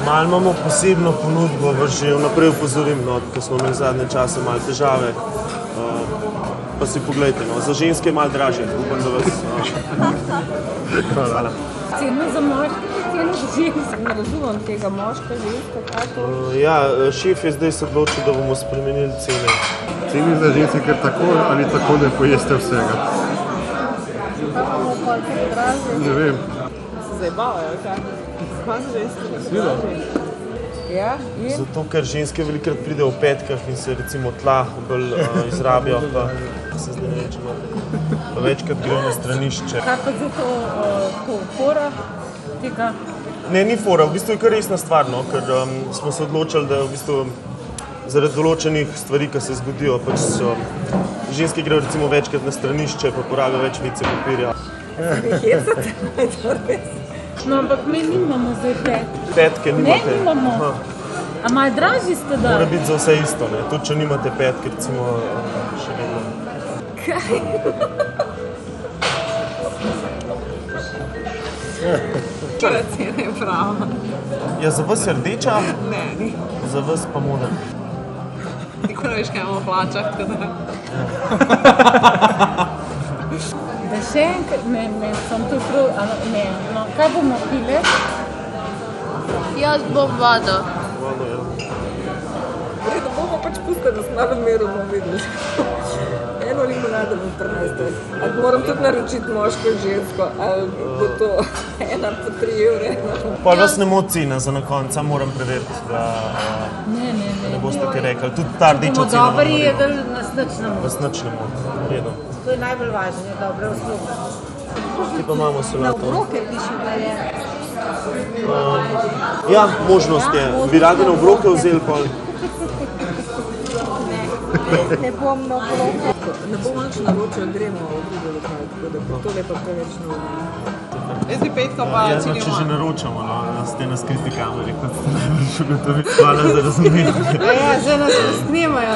Malo imamo posebno ponudbo, že vnaprej upozorim, no, ker smo imeli zadnje čase malo težave. Pa si poglejte, no, za ženske je malo dražje, upam, da vas... Hvala. Cena za moške, cena za ženske, ne razumem tega moška, ženska, kako? Ja, šef je zdaj se odločil, da bomo spremenili cene. Ceni za ženske, ker tako ali tako ne pojeste vsega. Kako bomo koliko dražje? Ne vem. Se zabavajo, kaj? Kaj za ženske? Svilo. Ja, in? Zato, ker ženske velikrat pridejo v petkah in se recimo tla bolj izrabijo, pa se zdaj ne rečemo, pa večkrat grejo na stranišče. Kaj pa za to fora tega? Ne, ni fora, v bistvu je kar resna stvar, no, ker smo se odločili, da v bistvu zaradi določenih stvari, ki se zgodijo, pač so ženske grejo recimo večkrat na stranišče, pa porabijo več WC papirja. No, ampak mi nimamo zdaj Petke nimate? Ne, nimamo. A malo dražji ste da? Mora biti za vse isto, ne? Tudi če nimate petke, recimo še vedno. Kaj? Kjera cena je prava? Ja, za vas je rdeča, Ne, ni. za vas pa moda. Nikoli ne veš, kaj imamo plačah, tako da. Da še enkrat, ne, sem tu prav, ne, no, kaj bomo pile? Jaz bom vodo. Vodo, ja. Redo bomo pač pustili, da smo malo meru bomo videli. Eno limonado bom prinesla. Ali moram tudi naročiti moško in žensko, ali bo to 1 po 3 evre. Pa vas ne moti cena za na konec, sam moram preveriti, da ne boste kaj rekli. Tudi ta rdeča Bomo cena dobri jedli, nas nič ne moti. vas nič ne moti. V redu. To je najbolj važno, dobre usluge. Kje pa imamo solato? Obroke piše, da je. Ja, možnost je. Bi radi na obroke vzeli pol? Ne bom na obroke. Ne bomo nič naročili, gremo v drugo lokal, tako da bo to lepa preveč novo. Jaz bi petka pa Ja, no, če že naročamo, no, ste na skriti kameri, kot ste najbolj ugotovili. Hvala za razumevanje. Ja, zdaj nas snemajo.